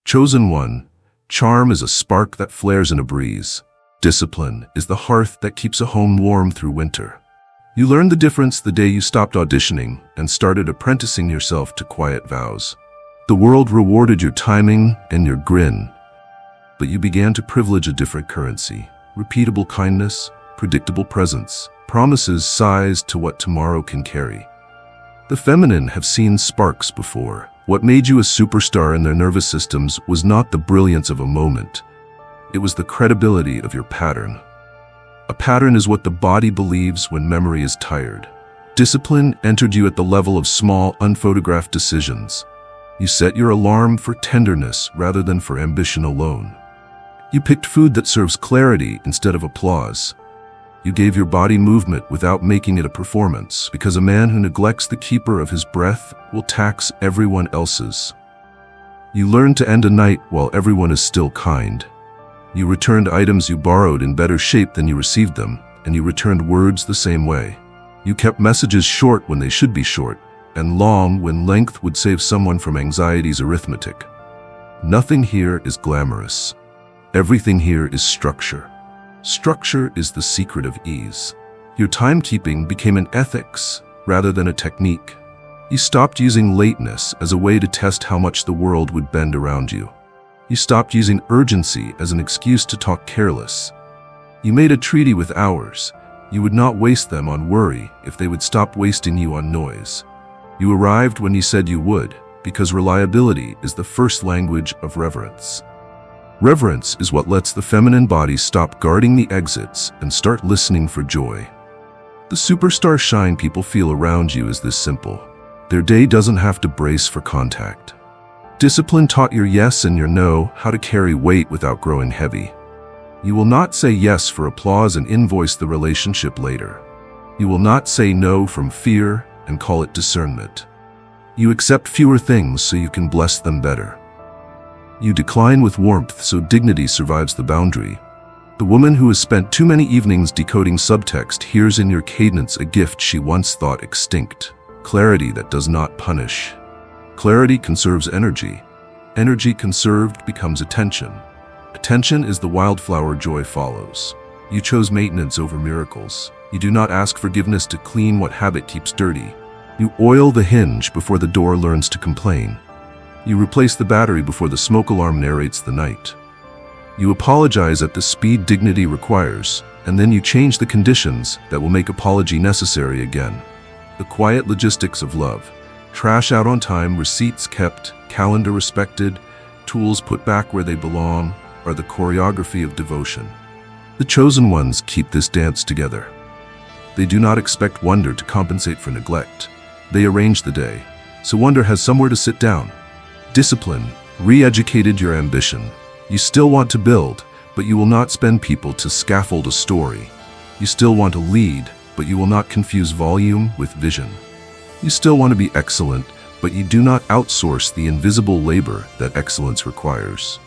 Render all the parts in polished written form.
Chosen one, charm is a spark that flares in a breeze. Discipline is the hearth that keeps a home warm through winter. You learned the difference the day you stopped auditioning and started apprenticing yourself to quiet vows. The world rewarded your timing and your grin, but you began to privilege a different currency: repeatable kindness, predictable presence, promises sized to what tomorrow can carry. The feminine have seen sparks before. What made you a superstar in their nervous systems was not the brilliance of a moment. It was the credibility of your pattern. A pattern is what the body believes when memory is tired. Discipline entered you at the level of small, unphotographed decisions. You set your alarm for tenderness rather than for ambition alone. You picked food that serves clarity instead of applause. You gave your body movement without making it a performance, because a man who neglects the keeper of his breath will tax everyone else's. You learned to end a night while everyone is still kind. You returned items you borrowed in better shape than you received them, and you returned words the same way. You kept messages short when they should be short, and long when length would save someone from anxiety's arithmetic. Nothing here is glamorous. Everything here is structure. Structure is the secret of ease. Your timekeeping became an ethics rather than a technique. You stopped using lateness as a way to test how much the world would bend around you. You stopped using urgency as an excuse to talk careless. You made a treaty with hours. You would not waste them on worry if they would stop wasting you on noise. You arrived when you said you would, because reliability is the first language of reverence. Reverence is what lets the feminine body stop guarding the exits and start listening for joy. The superstar shine people feel around you is this simple. Their day doesn't have to brace for contact. Discipline taught your yes and your no how to carry weight without growing heavy. You will not say yes for applause and invoice the relationship later. You will not say no from fear and call it discernment. You accept fewer things so you can bless them better. You decline with warmth so dignity survives the boundary. The woman who has spent too many evenings decoding subtext hears in your cadence a gift she once thought extinct: clarity that does not punish. Clarity conserves energy. Energy conserved becomes attention. Attention is the wildflower joy follows. You chose maintenance over miracles. You do not ask forgiveness to clean what habit keeps dirty. You oil the hinge before the door learns to complain. You replace the battery before the smoke alarm narrates the night. You apologize at the speed dignity requires, and then you change the conditions that will make apology necessary again. The quiet logistics of love. Trash out on time, receipts kept, calendar respected, tools put back where they belong, are the choreography of devotion. The chosen ones keep this dance together. They do not expect wonder to compensate for neglect. They arrange the day, so wonder has somewhere to sit down. Discipline re-educated your ambition. You still want to build, but you will not spend people to scaffold a story. You still want to lead, but you will not confuse volume with vision. You still want to be excellent, but you do not outsource the invisible labor that excellence requires.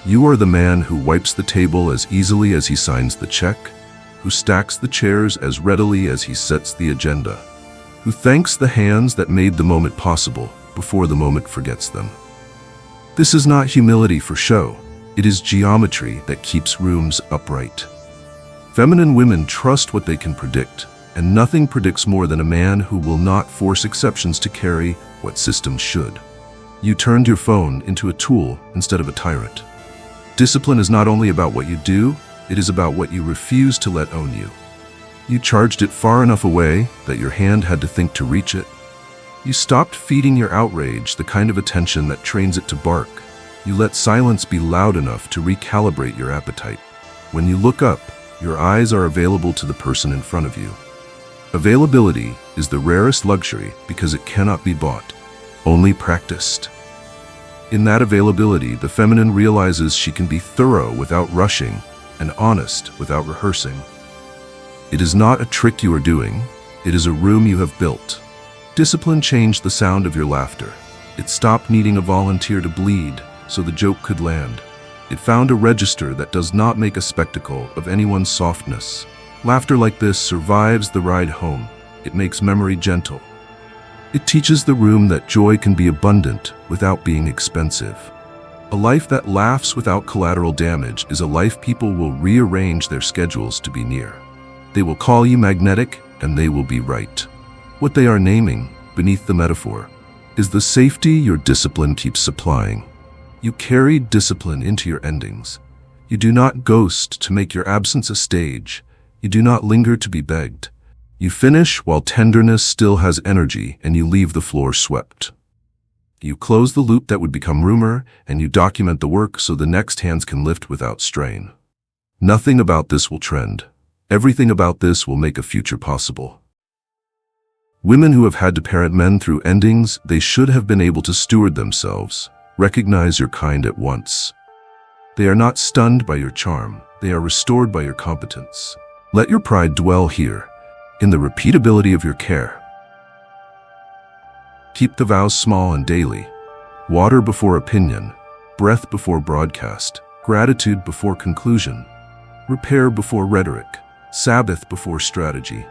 You are the man who wipes the table as easily as he signs the check, who stacks the chairs as readily as he sets the agenda, who thanks the hands that made the moment possible before the moment forgets them. This is not humility for show. It is geometry that keeps rooms upright. Feminine women trust what they can predict, and nothing predicts more than a man who will not force exceptions to carry what systems should. You turned your phone into a tool instead of a tyrant. Discipline is not only about what you do, it is about what you refuse to let own you. You charged it far enough away that your hand had to think to reach it. You stopped feeding your outrage the kind of attention that trains it to bark. You let silence be loud enough to recalibrate your appetite. When you look up, your eyes are available to the person in front of you. Availability is the rarest luxury because it cannot be bought, only practiced. In that availability, the feminine realizes she can be thorough without rushing and honest without rehearsing. It is not a trick you are doing, it is a room you have built. Discipline changed the sound of your laughter. It stopped needing a volunteer to bleed so the joke could land. It found a register that does not make a spectacle of anyone's softness. Laughter like this survives the ride home. It makes memory gentle. It teaches the room that joy can be abundant without being expensive. A life that laughs without collateral damage is a life people will rearrange their schedules to be near. They will call you magnetic, and they will be right. What they are naming, beneath the metaphor, is the safety your discipline keeps supplying. You carry discipline into your endings. You do not ghost to make your absence a stage. You do not linger to be begged. You finish while tenderness still has energy, and you leave the floor swept. You close the loop that would become rumor, and you document the work so the next hands can lift without strain. Nothing about this will trend. Everything about this will make a future possible. Women who have had to parent men through endings, they should have been able to steward themselves. Recognize your kind at once. They are not stunned by your charm. They are restored by your competence. Let your pride dwell here, in the repeatability of your care. Keep the vows small and daily. Water before opinion, breath before broadcast, gratitude before conclusion, repair before rhetoric, Sabbath before strategy.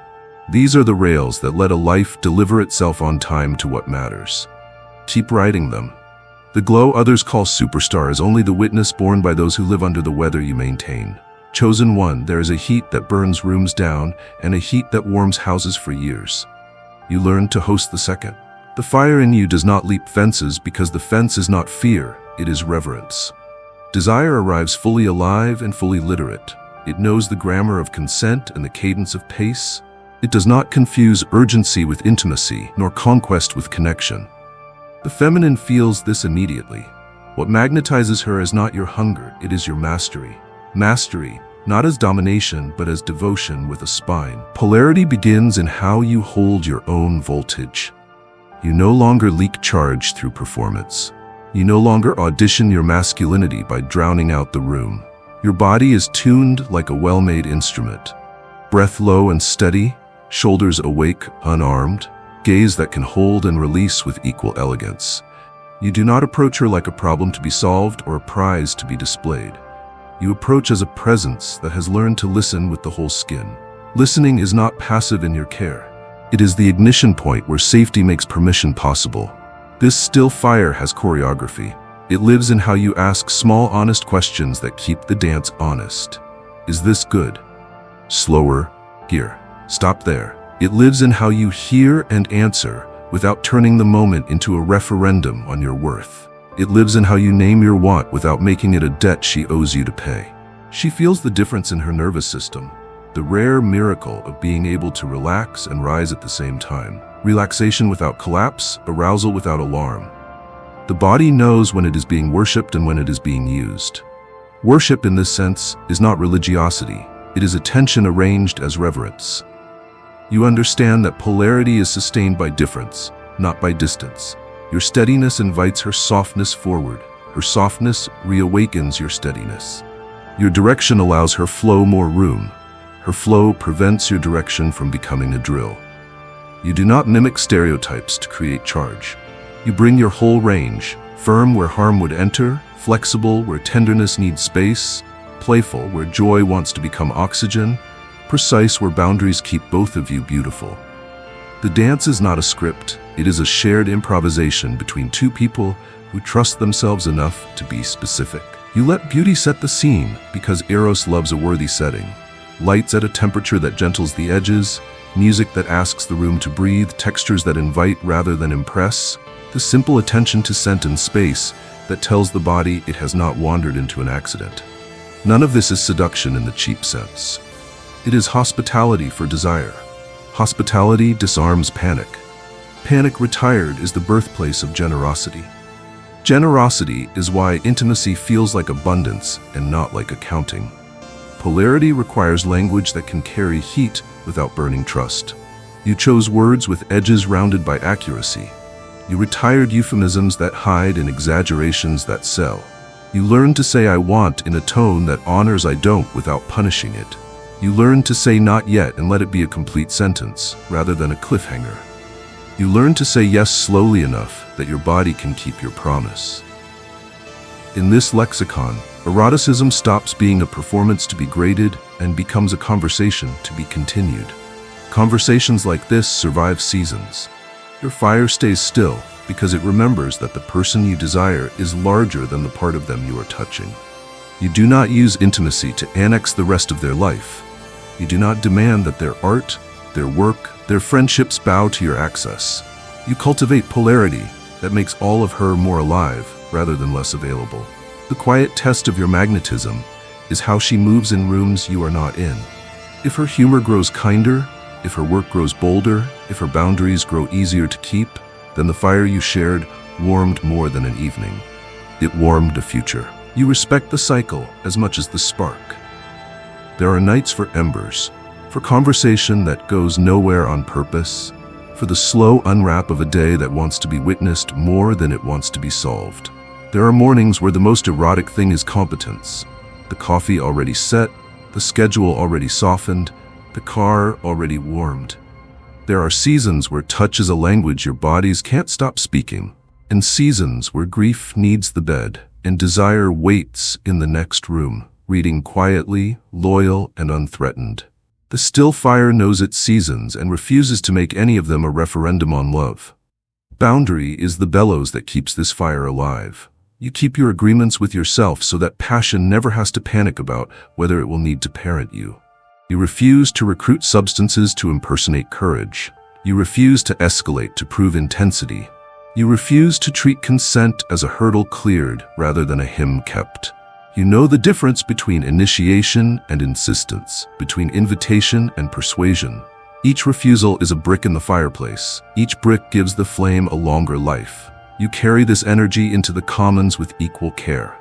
These are the rails that let a life deliver itself on time to what matters. Keep riding them. The glow others call superstar is only the witness borne by those who live under the weather you maintain. Chosen one, there is a heat that burns rooms down and a heat that warms houses for years. You learn to host the second. The fire in you does not leap fences because the fence is not fear, it is reverence. Desire arrives fully alive and fully literate. It knows the grammar of consent and the cadence of pace. It does not confuse urgency with intimacy, nor conquest with connection. The feminine feels this immediately. What magnetizes her is not your hunger, it is your mastery. Mastery, not as domination, but as devotion with a spine. Polarity begins in how you hold your own voltage. You no longer leak charge through performance. You no longer audition your masculinity by drowning out the room. Your body is tuned like a well-made instrument. Breath low and steady, shoulders awake, unarmed, gaze that can hold and release with equal elegance. You do not approach her like a problem to be solved or a prize to be displayed. You approach as a presence that has learned to listen with the whole skin. Listening is not passive in your care. It is the ignition point where safety makes permission possible. This still fire has choreography. It lives in how you ask small, honest questions that keep the dance honest. Is this good? Slower. Here. Stop there. It lives in how you hear and answer without turning the moment into a referendum on your worth. It lives in how you name your want without making it a debt she owes you to pay. She feels the difference in her nervous system. The rare miracle of being able to relax and rise at the same time. Relaxation without collapse, arousal without alarm. The body knows when it is being worshipped and when it is being used. Worship in this sense is not religiosity. It is attention arranged as reverence. You understand that polarity is sustained by difference, not by distance. Your steadiness invites her softness forward. Her softness reawakens your steadiness. Your direction allows her flow more room. Her flow prevents your direction from becoming a drill. You do not mimic stereotypes to create charge. You bring your whole range, firm where harm would enter, flexible where tenderness needs space, playful where joy wants to become oxygen, precise where boundaries keep both of you beautiful. The dance is not a script, it is a shared improvisation between two people who trust themselves enough to be specific. You let beauty set the scene because Eros loves a worthy setting. Lights at a temperature that gentles the edges, music that asks the room to breathe, textures that invite rather than impress, the simple attention to scent and space that tells the body it has not wandered into an accident. None of this is seduction in the cheap sense. It is hospitality for desire. Hospitality disarms panic. Panic retired is the birthplace of generosity. Generosity is why intimacy feels like abundance and not like accounting. Polarity requires language that can carry heat without burning trust. You chose words with edges rounded by accuracy. You retired euphemisms that hide and exaggerations that sell. You learned to say I want in a tone that honors I don't without punishing it. You learned to say not yet and let it be a complete sentence, rather than a cliffhanger. You learned to say yes slowly enough that your body can keep your promise. In this lexicon, eroticism stops being a performance to be graded and becomes a conversation to be continued. Conversations like this survive seasons. Your fire stays still, because it remembers that the person you desire is larger than the part of them you are touching. You do not use intimacy to annex the rest of their life. You do not demand that their art, their work, their friendships bow to your access. You cultivate polarity that makes all of her more alive rather than less available. The quiet test of your magnetism is how she moves in rooms you are not in. If her humor grows kinder, if her work grows bolder, if her boundaries grow easier to keep, then the fire you shared warmed more than an evening. It warmed a future. You respect the cycle as much as the spark. There are nights for embers, for conversation that goes nowhere on purpose, for the slow unwrap of a day that wants to be witnessed more than it wants to be solved. There are mornings where the most erotic thing is competence. The coffee already set, the schedule already softened, the car already warmed. There are seasons where touch is a language your bodies can't stop speaking, and seasons where grief needs the bed and desire waits in the next room, reading quietly, loyal, and unthreatened. The still fire knows its seasons and refuses to make any of them a referendum on love. Boundary is the bellows that keeps this fire alive. You keep your agreements with yourself so that passion never has to panic about whether it will need to parent you. You refuse to recruit substances to impersonate courage. You refuse to escalate to prove intensity. You refuse to treat consent as a hurdle cleared rather than a hymn kept. You know the difference between initiation and insistence, between invitation and persuasion. Each refusal is a brick in the fireplace. Each brick gives the flame a longer life. You carry this energy into the commons with equal care.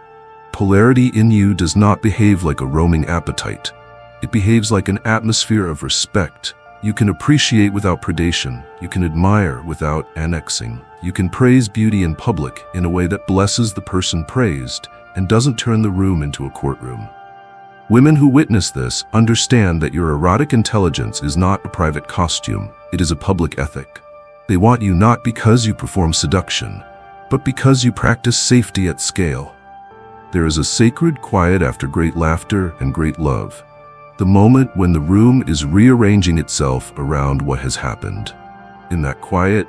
Polarity in you does not behave like a roaming appetite. It behaves like an atmosphere of respect. You can appreciate without predation. You can admire without annexing. You can praise beauty in public in a way that blesses the person praised and doesn't turn the room into a courtroom. Women who witness this understand that your erotic intelligence is not a private costume. It is a public ethic. They want you not because you perform seduction, but because you practice safety at scale. There is a sacred quiet after great laughter and great love. The moment when the room is rearranging itself around what has happened. In that quiet,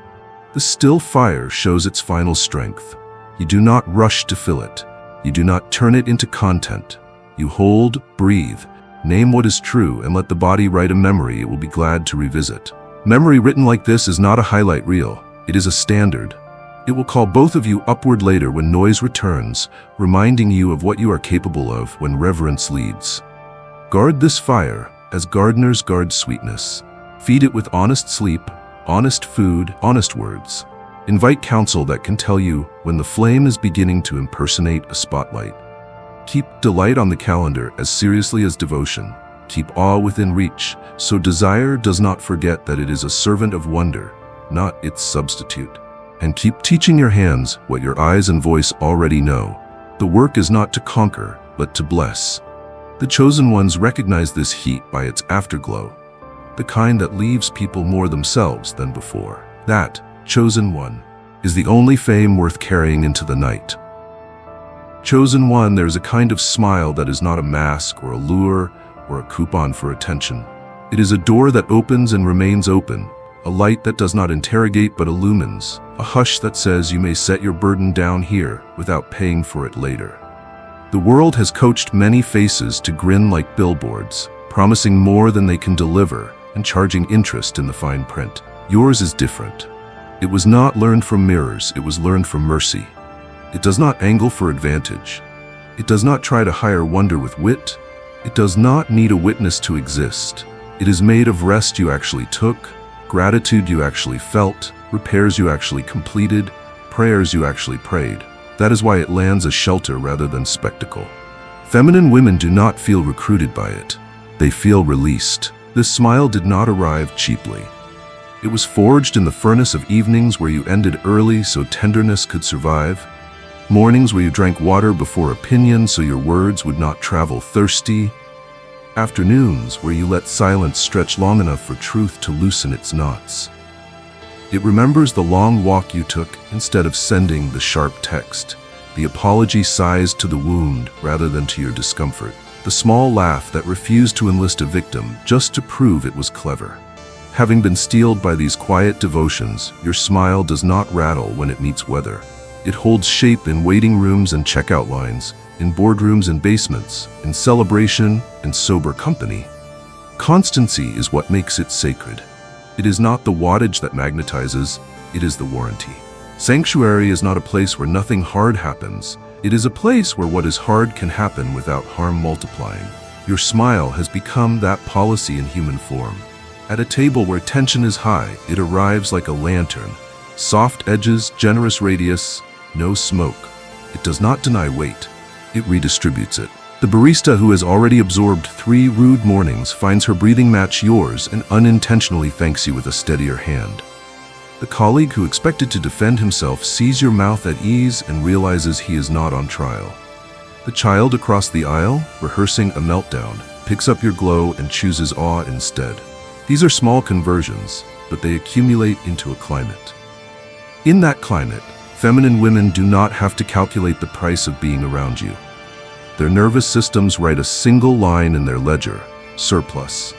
the still fire shows its final strength. You do not rush to fill it. You do not turn it into content. You hold, breathe, name what is true, and let the body write a memory it will be glad to revisit. Memory written like this is not a highlight reel. It is a standard. It will call both of you upward later when noise returns, reminding you of what you are capable of when reverence leads. Guard this fire as gardeners guard sweetness. Feed it with honest sleep, honest food, honest words. Invite counsel that can tell you when the flame is beginning to impersonate a spotlight. Keep delight on the calendar as seriously as devotion. Keep awe within reach, so desire does not forget that it is a servant of wonder, not its substitute. And keep teaching your hands what your eyes and voice already know. The work is not to conquer, but to bless. The chosen ones recognize this heat by its afterglow, the kind that leaves people more themselves than before. That chosen one is the only fame worth carrying into the night. Chosen one, there is a kind of smile that is not a mask or a lure or a coupon for attention. It is a door that opens and remains open, a light that does not interrogate but illumines, a hush that says you may set your burden down here without paying for it later. The world has coached many faces to grin like billboards, promising more than they can deliver and charging interest in the fine print. Yours is different. It was not learned from mirrors, it was learned from mercy. It does not angle for advantage. It does not try to hire wonder with wit. It does not need a witness to exist. It is made of rest you actually took, gratitude you actually felt, repairs you actually completed, prayers you actually prayed. That is why it lands a shelter rather than spectacle. Feminine women do not feel recruited by it. They feel released. This smile did not arrive cheaply. It was forged in the furnace of evenings where you ended early so tenderness could survive, mornings where you drank water before opinion so your words would not travel thirsty, afternoons where you let silence stretch long enough for truth to loosen its knots. It remembers the long walk you took instead of sending the sharp text, the apology sized to the wound rather than to your discomfort, the small laugh that refused to enlist a victim just to prove it was clever. Having been steeled by these quiet devotions, your smile does not rattle when it meets weather. It holds shape in waiting rooms and checkout lines, in boardrooms and basements, in celebration and sober company. Constancy is what makes it sacred. It is not the wattage that magnetizes, it is the warranty. Sanctuary is not a place where nothing hard happens. It is a place where what is hard can happen without harm multiplying. Your smile has become that policy in human form. At a table where tension is high, it arrives like a lantern. Soft edges, generous radius, no smoke. It does not deny weight. It redistributes it. The barista who has already absorbed 3 rude mornings finds her breathing match yours and unintentionally thanks you with a steadier hand. The colleague who expected to defend himself sees your mouth at ease and realizes he is not on trial. The child across the aisle, rehearsing a meltdown, picks up your glow and chooses awe instead. These are small conversions, but they accumulate into a climate. In that climate, feminine women do not have to calculate the price of being around you. Their nervous systems write a single line in their ledger: surplus.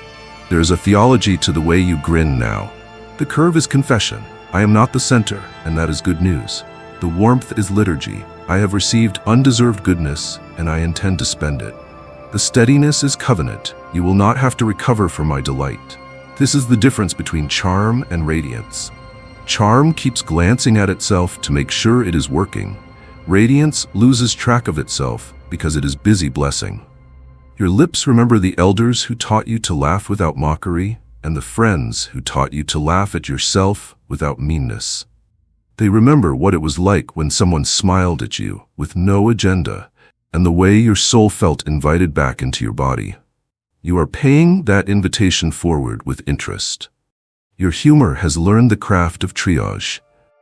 There is a theology to the way you grin now. The curve is confession. I am not the center, and that is good news. The warmth is liturgy. I have received undeserved goodness, and I intend to spend it. The steadiness is covenant. You will not have to recover from my delight. This is the difference between charm and radiance. Charm keeps glancing at itself to make sure it is working. Radiance loses track of itself because it is busy blessing. Your lips remember the elders who taught you to laugh without mockery, and the friends who taught you to laugh at yourself without meanness. They remember what it was like when someone smiled at you with no agenda, and the way your soul felt invited back into your body. You are paying that invitation forward with interest. Your humor has learned the craft of triage.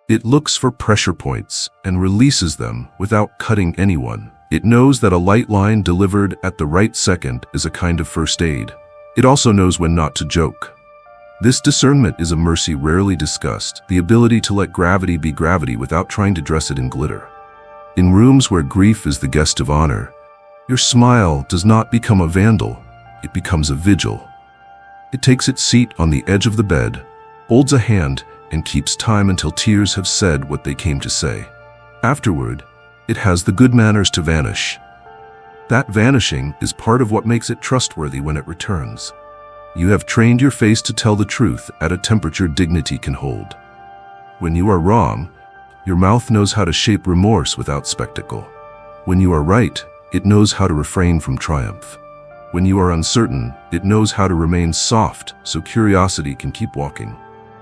It looks for pressure points and releases them without cutting anyone. It knows that a light line delivered at the right second is a kind of first aid. It also knows when not to joke. This discernment is a mercy rarely discussed, the ability to let gravity be gravity without trying to dress it in glitter. In rooms where grief is the guest of honor, your smile does not become a vandal, it becomes a vigil. It takes its seat on the edge of the bed, holds a hand, and keeps time until tears have said what they came to say. Afterward, it has the good manners to vanish. That vanishing is part of what makes it trustworthy when it returns. You have trained your face to tell the truth at a temperature dignity can hold. When you are wrong, your mouth knows how to shape remorse without spectacle. When you are right, it knows how to refrain from triumph. When you are uncertain, it knows how to remain soft so curiosity can keep walking.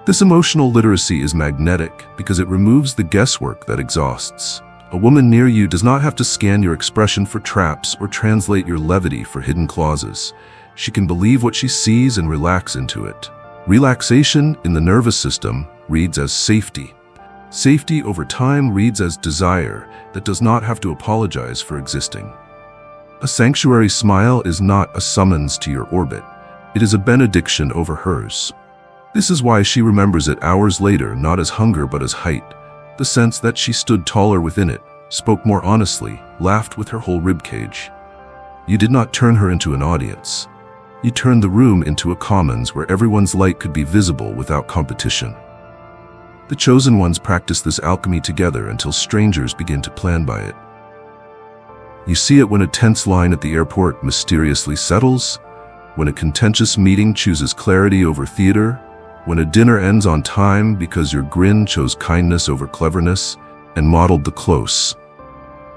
This emotional literacy is magnetic because it removes the guesswork that exhausts. A woman near you does not have to scan your expression for traps or translate your levity for hidden clauses. She can believe what she sees and relax into it. Relaxation in the nervous system reads as safety. Safety over time reads as desire that does not have to apologize for existing. A sanctuary smile is not a summons to your orbit. It is a benediction over hers. This is why she remembers it hours later, not as hunger but as height. The sense that she stood taller within it, spoke more honestly, laughed with her whole ribcage. You did not turn her into an audience. You turned the room into a commons where everyone's light could be visible without competition. The chosen ones practice this alchemy together until strangers begin to plan by it. You see it when a tense line at the airport mysteriously settles, when a contentious meeting chooses clarity over theater, when a dinner ends on time because your grin chose kindness over cleverness and modeled the close.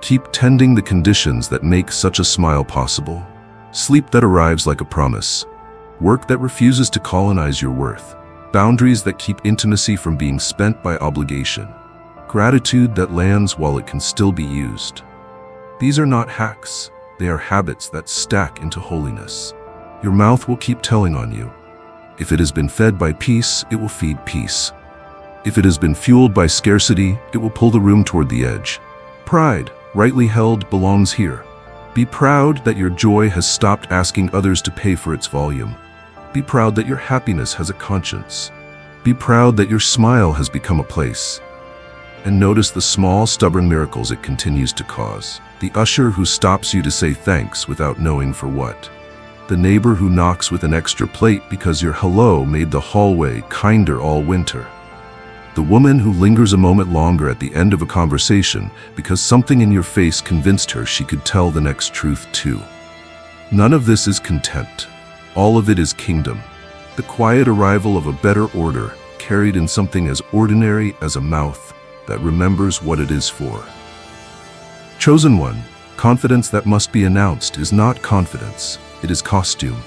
Keep tending the conditions that make such a smile possible. Sleep that arrives like a promise. Work that refuses to colonize your worth. Boundaries that keep intimacy from being spent by obligation. Gratitude that lands while it can still be used. These are not hacks. They are habits that stack into holiness. Your mouth will keep telling on you. If it has been fed by peace, it will feed peace. If it has been fueled by scarcity, it will pull the room toward the edge. Pride, rightly held, belongs here. Be proud that your joy has stopped asking others to pay for its volume. Be proud that your happiness has a conscience. Be proud that your smile has become a place. And notice the small, stubborn miracles it continues to cause. The usher who stops you to say thanks without knowing for what. The neighbor who knocks with an extra plate because your hello made the hallway kinder all winter. The woman who lingers a moment longer at the end of a conversation because something in your face convinced her she could tell the next truth too. None of this is content. All of it is kingdom. The quiet arrival of a better order, carried in something as ordinary as a mouth that remembers what it is for. Chosen one, confidence that must be announced is not confidence, it is costume.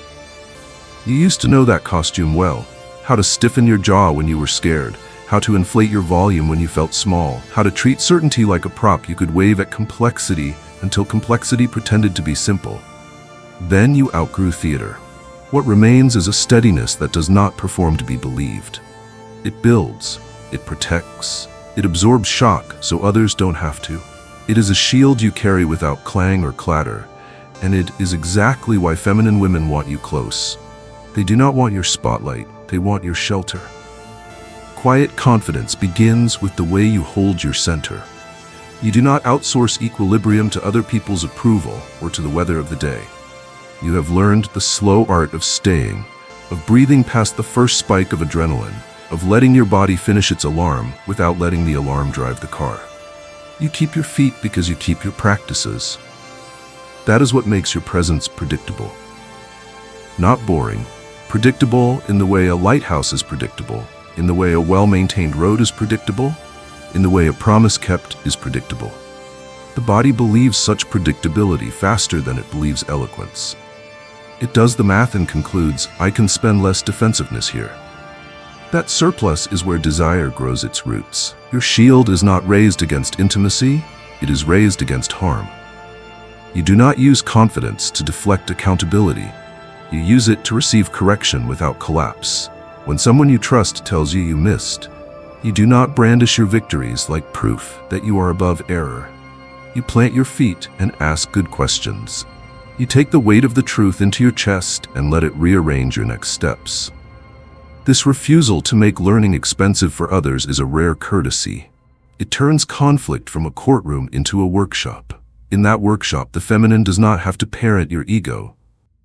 You used to know that costume well, how to stiffen your jaw when you were scared, how to inflate your volume when you felt small, how to treat certainty like a prop you could wave at complexity until complexity pretended to be simple. Then you outgrew theater. What remains is a steadiness that does not perform to be believed. It builds, it protects, it absorbs shock so others don't have to. It is a shield you carry without clang or clatter, and it is exactly why feminine women want you close. They do not want your spotlight, they want your shelter. Quiet confidence begins with the way you hold your center. You do not outsource equilibrium to other people's approval or to the weather of the day. You have learned the slow art of staying, of breathing past the first spike of adrenaline, of letting your body finish its alarm without letting the alarm drive the car. You keep your feet because you keep your practices. That is what makes your presence predictable. Not boring, predictable in the way a lighthouse is predictable, in the way a well-maintained road is predictable, in the way a promise kept is predictable. The body believes such predictability faster than it believes eloquence. It does the math and concludes, I can spend less defensiveness here. That surplus is where desire grows its roots. Your shield is not raised against intimacy, it is raised against harm. You do not use confidence to deflect accountability. You use it to receive correction without collapse. When someone you trust tells you you missed, you do not brandish your victories like proof that you are above error. You plant your feet and ask good questions. You take the weight of the truth into your chest and let it rearrange your next steps. This refusal to make learning expensive for others is a rare courtesy. It turns conflict from a courtroom into a workshop. In that workshop, the feminine does not have to parent your ego.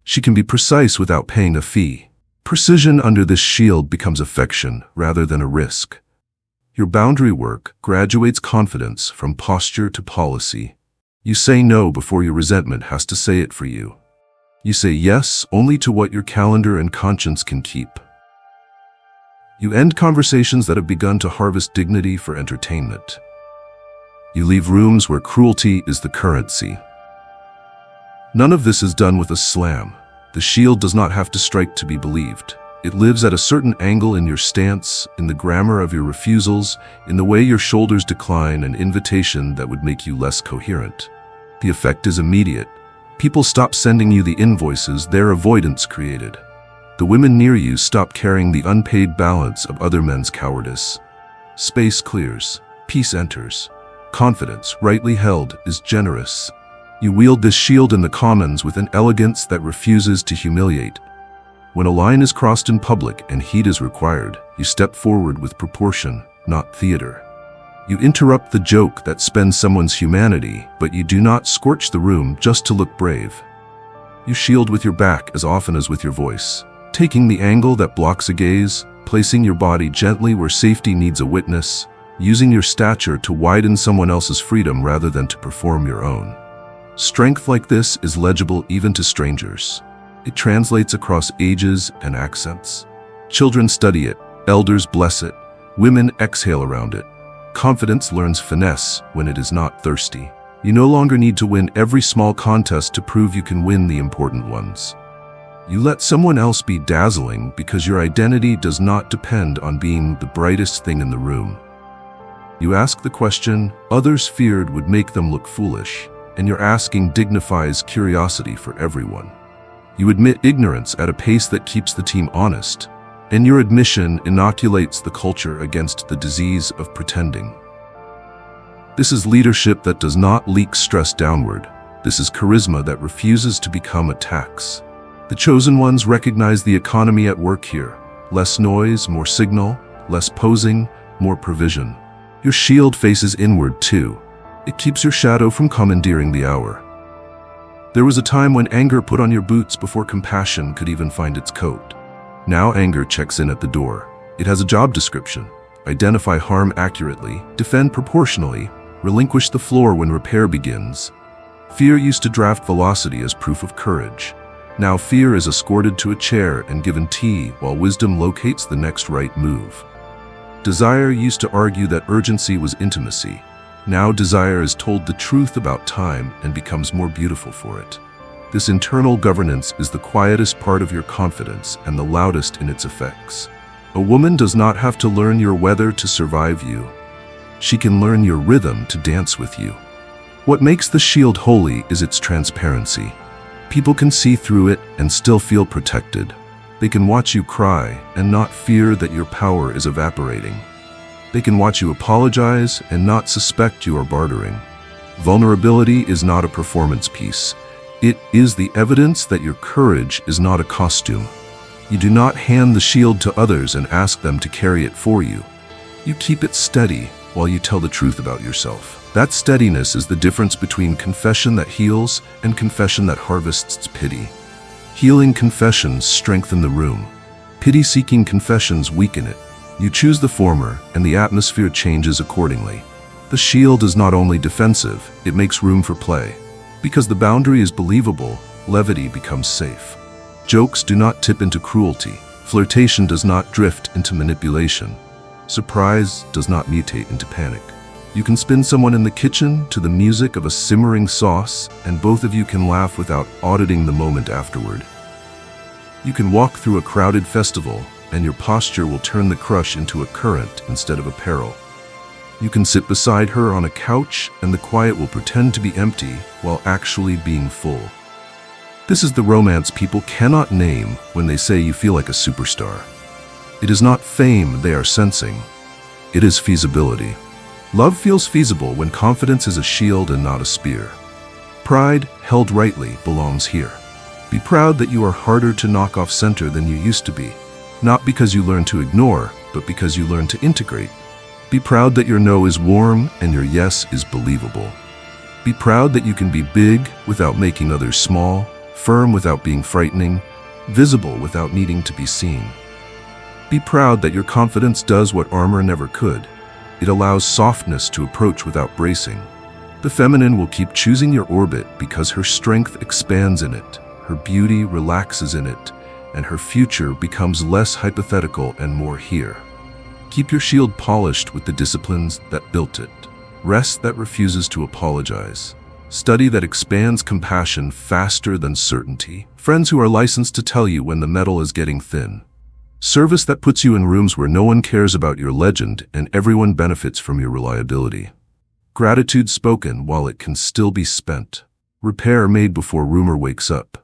She can be precise without paying a fee. Precision under this shield becomes affection rather than a risk. Your boundary work graduates confidence from posture to policy. You say no before your resentment has to say it for you. You say yes only to what your calendar and conscience can keep. You end conversations that have begun to harvest dignity for entertainment. You leave rooms where cruelty is the currency. None of this is done with a slam. The shield does not have to strike to be believed. It lives at a certain angle in your stance, in the grammar of your refusals, in the way your shoulders decline an invitation that would make you less coherent. The effect is immediate. People stop sending you the invoices their avoidance created. The women near you stop carrying the unpaid balance of other men's cowardice. Space clears. Peace enters. Confidence, rightly held, is generous. You wield this shield in the commons with an elegance that refuses to humiliate. When a line is crossed in public and heat is required, you step forward with proportion, not theater. You interrupt the joke that spends someone's humanity, but you do not scorch the room just to look brave. You shield with your back as often as with your voice, taking the angle that blocks a gaze, placing your body gently where safety needs a witness, using your stature to widen someone else's freedom rather than to perform your own. Strength like this is legible even to strangers. It translates across ages and accents. Children study it, elders bless it, women exhale around it. Confidence learns finesse when it is not thirsty. You no longer need to win every small contest to prove you can win the important ones. You let someone else be dazzling because your identity does not depend on being the brightest thing in the room. You ask the question others feared would make them look foolish, and your asking dignifies curiosity for everyone. You admit ignorance at a pace that keeps the team honest, and your admission inoculates the culture against the disease of pretending. This is leadership that does not leak stress downward. This is charisma that refuses to become a tax. The chosen ones recognize the economy at work here. Less noise, more signal, less posing, more provision. Your shield faces inward too. It keeps your shadow from commandeering the hour. There was a time when anger put on your boots before compassion could even find its coat. Now anger checks in at the door. It has a job description: identify harm accurately, defend proportionally, relinquish the floor when repair begins. Fear used to draft velocity as proof of courage. Now fear is escorted to a chair and given tea while wisdom locates the next right move. Desire used to argue that urgency was intimacy. Now desire is told the truth about time and becomes more beautiful for it. This internal governance is the quietest part of your confidence and the loudest in its effects. A woman does not have to learn your weather to survive you. She can learn your rhythm to dance with you. What makes the shield holy is its transparency. People can see through it and still feel protected. They can watch you cry and not fear that your power is evaporating. They can watch you apologize and not suspect you are bartering. Vulnerability is not a performance piece. It is the evidence that your courage is not a costume. You do not hand the shield to others and ask them to carry it for you. You keep it steady while you tell the truth about yourself. That steadiness is the difference between confession that heals and confession that harvests pity. Healing confessions strengthen the room. Pity-seeking confessions weaken it. You choose the former, and the atmosphere changes accordingly. The shield is not only defensive, it makes room for play. Because the boundary is believable, levity becomes safe. Jokes do not tip into cruelty. Flirtation does not drift into manipulation. Surprise does not mutate into panic. You can spin someone in the kitchen to the music of a simmering sauce, and both of you can laugh without auditing the moment afterward. You can walk through a crowded festival, and your posture will turn the crush into a current instead of a peril. You can sit beside her on a couch, and the quiet will pretend to be empty while actually being full. This is the romance people cannot name when they say you feel like a superstar. It is not fame they are sensing. It is feasibility. Love feels feasible when confidence is a shield and not a spear. Pride, held rightly, belongs here. Be proud that you are harder to knock off center than you used to be. Not because you learn to ignore, but because you learn to integrate. Be proud that your no is warm and your yes is believable. Be proud that you can be big without making others small, firm without being frightening, visible without needing to be seen. Be proud that your confidence does what armor never could. It allows softness to approach without bracing. The feminine will keep choosing your orbit because her strength expands in it, her beauty relaxes in it, and her future becomes less hypothetical and more here. Keep your shield polished with the disciplines that built it. Rest that refuses to apologize. Study that expands compassion faster than certainty. Friends who are licensed to tell you when the metal is getting thin. Service that puts you in rooms where no one cares about your legend and everyone benefits from your reliability. Gratitude spoken while it can still be spent. Repair made before rumor wakes up.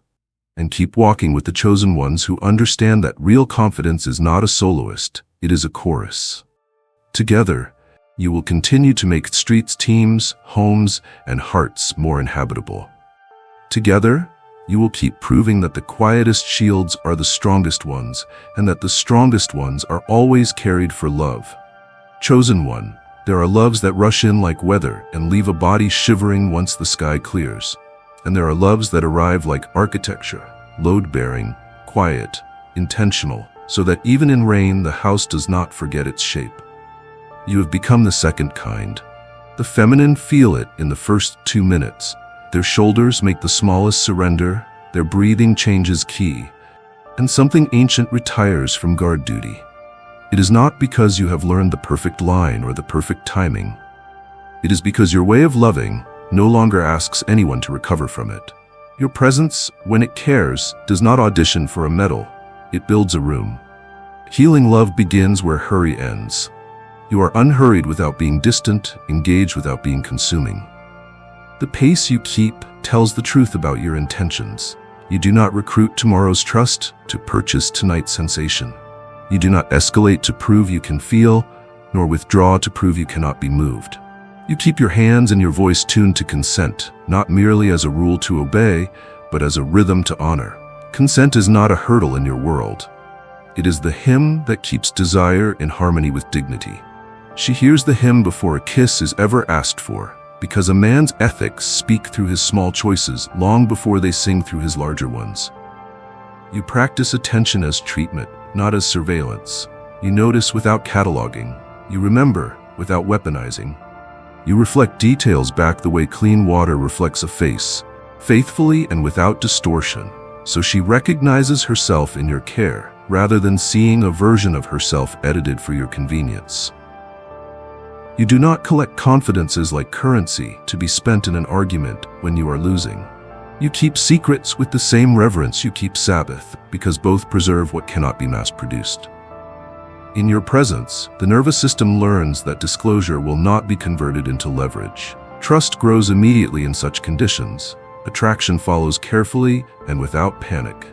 And keep walking with the chosen ones who understand that real confidence is not a soloist, it is a chorus. Together, you will continue to make streets, teams, homes, and hearts more inhabitable. Together, you will keep proving that the quietest shields are the strongest ones, and that the strongest ones are always carried for love. Chosen one, there are loves that rush in like weather and leave a body shivering once the sky clears. And there are loves that arrive like architecture, load-bearing, quiet, intentional, so that even in rain the house does not forget its shape. You have become the second kind. The feminine feel it in the first 2 minutes. Their shoulders make the smallest surrender, their breathing changes key, and something ancient retires from guard duty. It is not because you have learned the perfect line or the perfect timing. It is because your way of loving no longer asks anyone to recover from it. Your presence, when it cares, does not audition for a medal. It builds a room. Healing love begins where hurry ends. You are unhurried without being distant, engaged without being consuming. The pace you keep tells the truth about your intentions. You do not recruit tomorrow's trust to purchase tonight's sensation. You do not escalate to prove you can feel, nor withdraw to prove you cannot be moved. You keep your hands and your voice tuned to consent, not merely as a rule to obey, but as a rhythm to honor. Consent is not a hurdle in your world. It is the hymn that keeps desire in harmony with dignity. She hears the hymn before a kiss is ever asked for. because a man's ethics speak through his small choices long before they sing through his larger ones. You practice attention as treatment, not as surveillance. You notice without cataloging. You remember without weaponizing. You reflect details back the way clean water reflects a face, faithfully and without distortion. So she recognizes herself in your care, rather than seeing a version of herself edited for your convenience. You do not collect confidences like currency to be spent in an argument when you are losing. You keep secrets with the same reverence you keep Sabbath, because both preserve what cannot be mass-produced. In your presence, the nervous system learns that disclosure will not be converted into leverage. Trust grows immediately in such conditions. Attraction follows carefully and without panic.